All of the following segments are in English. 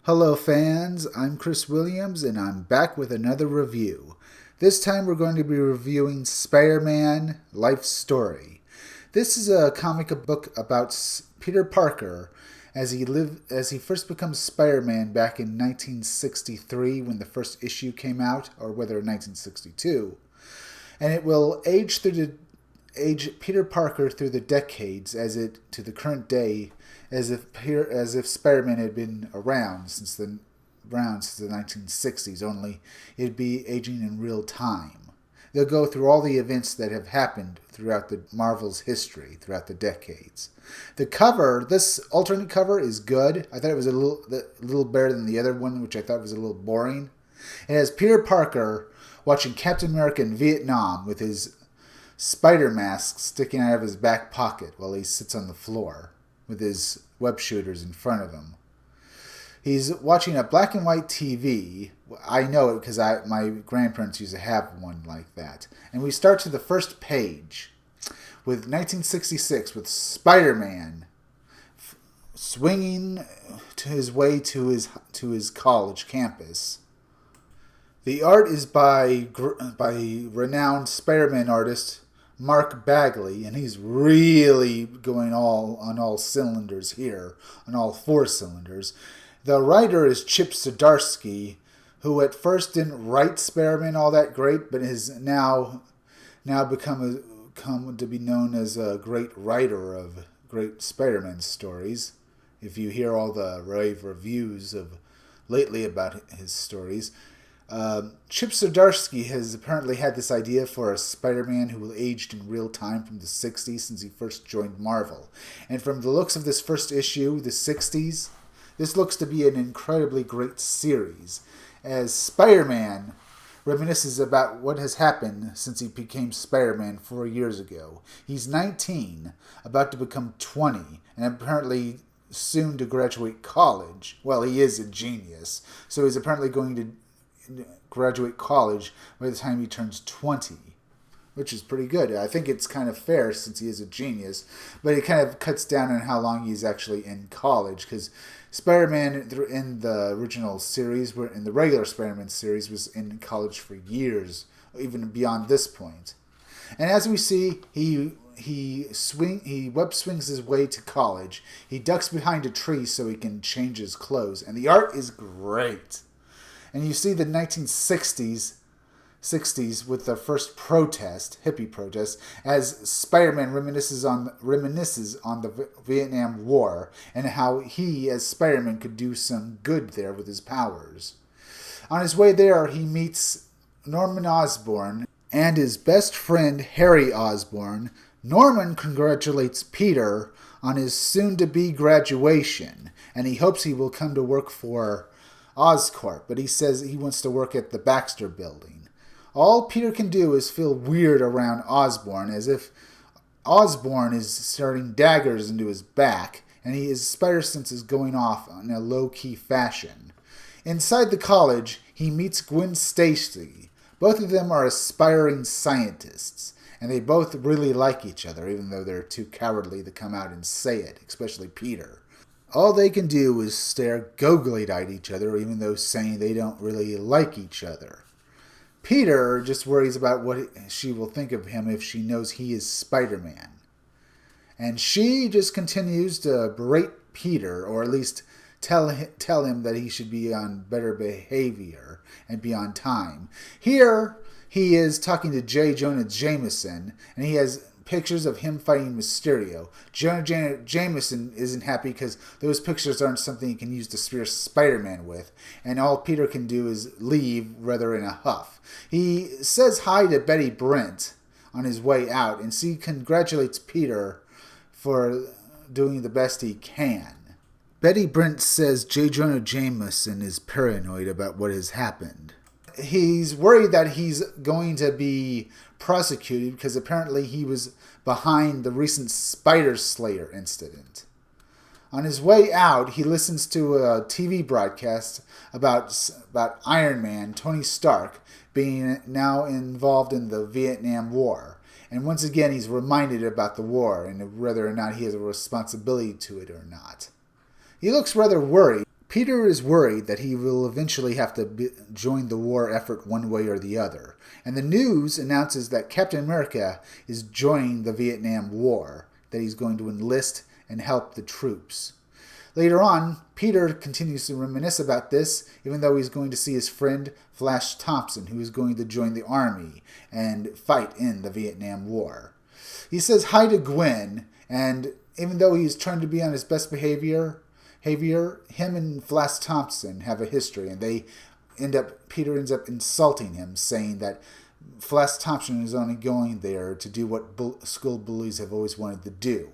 Hello fans, I'm Chris Williams and I'm back with another review. This time we're going to be reviewing Spider-Man Life Story. This is a comic book about Peter Parker as he first becomes Spider-Man back in 1963 when the first issue came out, or whether 1962. And it will age Peter Parker through the decades to the current day, as if Spider-Man had been around since the 1960s. Only it'd be aging in real time. They'll go through all the events that have happened throughout the Marvel's history throughout the decades. This alternate cover, is good. I thought it was a little better than the other one, which I thought was a little boring. It has Peter Parker watching Captain America in Vietnam with his spider mask sticking out of his back pocket while he sits on the floor with his web shooters in front of him. He's watching a black and white TV. I know it because my grandparents used to have one like that. And we start to the first page with 1966 with Spider-Man swinging to his way to his college campus. The art is by renowned Spider-Man artist Mark Bagley, and he's really going on all cylinders here, on all four cylinders. The writer is Chip Zdarsky, who at first didn't write Spider-Man all that great, but has now come to be known as a great writer of great Spider-Man stories. If you hear all the rave reviews of lately about his stories. Chip Zdarsky has apparently had this idea for a Spider-Man who will aged in real time from the 60s since he first joined Marvel. And from the looks of this first issue, the 60s, this looks to be an incredibly great series, as Spider-Man reminisces about what has happened since he became Spider-Man 4 years ago. He's 19, about to become 20, and apparently soon to graduate college. Well, he is a genius, so he's apparently going to graduate college by the time he turns 20, which is pretty good. I think it's kind of fair since he is a genius, but it kind of cuts down on how long he's actually in college, because Spider-Man in the original series, in the regular Spider-Man series, was in college for years, even beyond this point. And as we see, he web swings his way to college. He ducks behind a tree so he can change his clothes, and the art is great. And you see the 1960s with the first hippie protest, as Spider-Man reminisces on the Vietnam War and how he, as Spider-Man, could do some good there with his powers. On his way there, he meets Norman Osborn and his best friend, Harry Osborn. Norman congratulates Peter on his soon-to-be graduation, and he hopes he will come to work for Oscorp, but he says he wants to work at the Baxter Building. All Peter can do is feel weird around Osborn, as if Osborn is starting daggers into his back, and his spider sense is going off in a low-key fashion. Inside the college, he meets Gwen Stacy. Both of them are aspiring scientists, and they both really like each other, even though they're too cowardly to come out and say it, especially Peter. All they can do is stare goggly-eyed at each other, even though saying they don't really like each other. Peter just worries about what she will think of him if she knows he is Spider-Man. And she just continues to berate Peter, or at least tell him that he should be on better behavior and be on time. Here, he is talking to J. Jonah Jameson, and he has pictures of him fighting Mysterio. Jonah Jameson isn't happy because those pictures aren't something he can use to spear Spider-Man with, and all Peter can do is leave, rather in a huff. He says hi to Betty Brant on his way out, and she congratulates Peter for doing the best he can. Betty Brant says J. Jonah Jameson is paranoid about what has happened. He's worried that he's going to be prosecuted because apparently he was behind the recent Spider Slayer incident. On his way out, he listens to a TV broadcast about Iron Man, Tony Stark, being now involved in the Vietnam War. And once again, he's reminded about the war and whether or not he has a responsibility to it or not. He looks rather worried. Peter is worried that he will eventually have to join the war effort one way or the other, and the news announces that Captain America is joining the Vietnam War, that he's going to enlist and help the troops. Later on, Peter continues to reminisce about this, even though he's going to see his friend Flash Thompson, who is going to join the army and fight in the Vietnam War. He says hi to Gwen, and even though he's trying to be on his best behavior, him and Flash Thompson have a history, and Peter ends up insulting him, saying that Flash Thompson is only going there to do what school bullies have always wanted to do.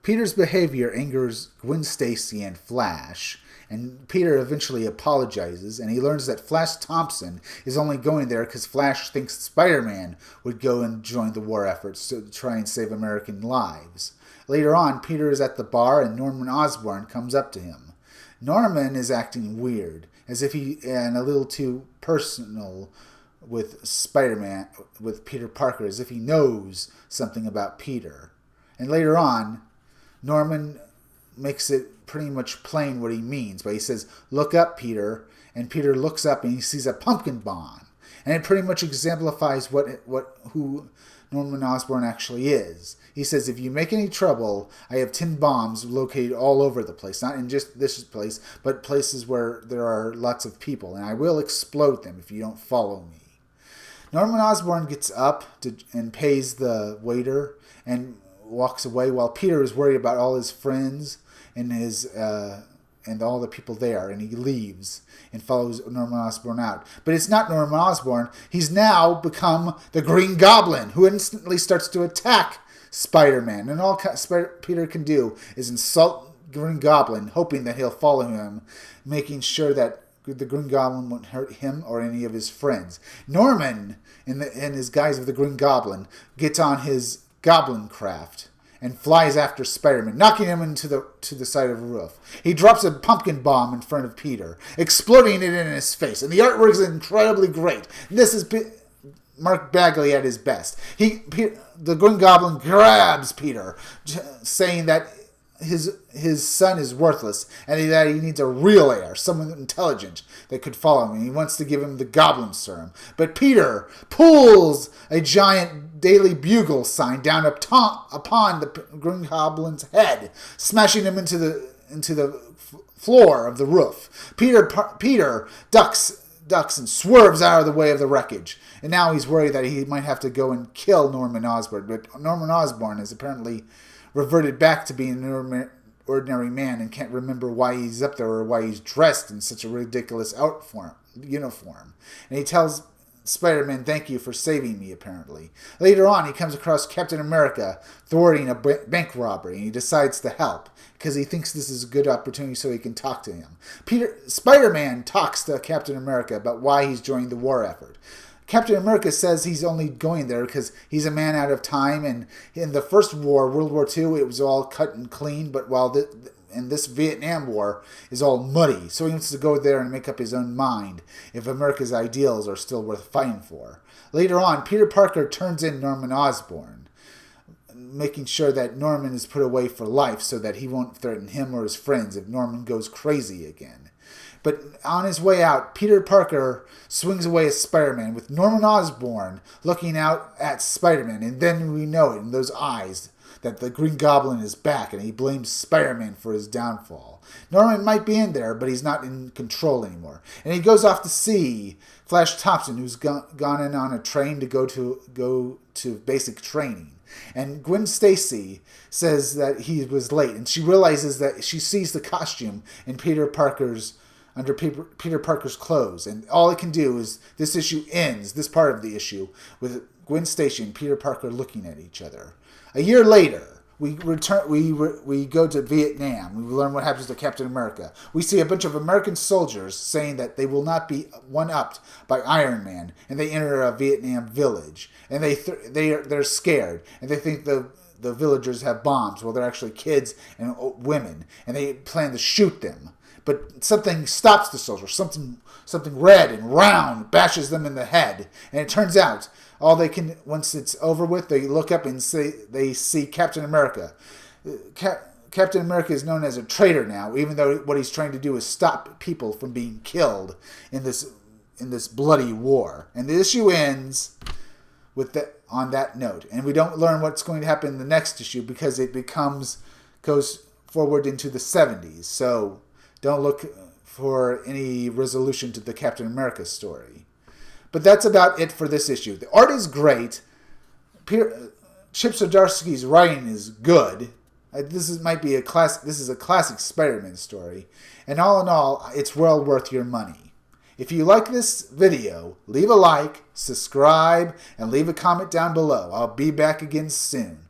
Peter's behavior angers Gwen Stacy and Flash, and Peter eventually apologizes, and he learns that Flash Thompson is only going there because Flash thinks Spider-Man would go and join the war efforts to try and save American lives. Later on, Peter is at the bar, and Norman Osborn comes up to him. Norman is acting weird, as if and a little too personal with Spider-Man, with Peter Parker, as if he knows something about Peter. And later on, Norman makes it pretty much plain what he means, but he says, "Look up, Peter," and Peter looks up and he sees a pumpkin bomb. And it pretty much exemplifies who Norman Osborn actually is. He says, "If you make any trouble, I have 10 bombs located all over the place, not in just this place, but places where there are lots of people, and I will explode them if you don't follow me." Norman Osborn gets up and pays the waiter and walks away, while Peter is worried about all his friends and and all the people there, and he leaves and follows Norman Osborn out. But it's not Norman Osborn. He's now become the Green Goblin, who instantly starts to attack Spider-Man. And all Peter can do is insult Green Goblin, hoping that he'll follow him, making sure that the Green Goblin won't hurt him or any of his friends. Norman, in his guise of the Green Goblin, gets on his goblin craft and flies after Spider-Man, knocking him to the side of a roof. He drops a pumpkin bomb in front of Peter, exploding it in his face. And the artwork is incredibly great. This is Mark Bagley at his best. The Green Goblin grabs Peter, saying that his son is worthless and that he needs a real heir, someone intelligent that could follow him. He wants to give him the Goblin Serum. But Peter pulls a giant Daily Bugle sign down upon the Green Goblin's head, smashing him into the floor of the roof. Peter ducks and swerves out of the way of the wreckage. And now he's worried that he might have to go and kill Norman Osborn. But Norman Osborn is apparently reverted back to being an ordinary man and can't remember why he's up there or why he's dressed in such a ridiculous uniform. And he tells Spider-Man, "Thank you for saving me," apparently. Later on, he comes across Captain America thwarting a bank robbery, and he decides to help because he thinks this is a good opportunity so he can talk to him. Spider-Man talks to Captain America about why he's joining the war effort. Captain America says he's only going there because he's a man out of time, and in the first war, World War II, it was all cut and clean, but in this Vietnam War is all muddy, so he wants to go there and make up his own mind if America's ideals are still worth fighting for. Later on, Peter Parker turns in Norman Osborn, making sure that Norman is put away for life so that he won't threaten him or his friends if Norman goes crazy again. But on his way out, Peter Parker swings away as Spider-Man with Norman Osborn looking out at Spider-Man, and then we know it in those eyes that the Green Goblin is back, and he blames Spider-Man for his downfall. Norman might be in there, but he's not in control anymore. And he goes off to see Flash Thompson, who's gone in on a train to go to basic training. And Gwen Stacy says that he was late, and she realizes that she sees the costume in Peter Parker's clothes, and all it can do is this issue ends, this part of the issue, with Gwen Stacy and Peter Parker looking at each other. A year later, we go to Vietnam. We learn what happens to Captain America. We see a bunch of American soldiers saying that they will not be one-upped by Iron Man, and they enter a Vietnam village, and they're scared, and they think the villagers have bombs. Well, they're actually kids and women, and they plan to shoot them. But something stops the soldiers. Something red and round bashes them in the head. And it turns out, once it's over with, they look up and they see Captain America. Captain America is known as a traitor now, even though what he's trying to do is stop people from being killed in this bloody war. And the issue ends with on that note. And we don't learn what's going to happen in the next issue because it goes forward into the 70s. So don't look for any resolution to the Captain America story. But that's about it for this issue. The art is great. Chip Zdarsky's writing is good. This is a classic Spider-Man story. And all in all, it's well worth your money. If you like this video, leave a like, subscribe, and leave a comment down below. I'll be back again soon.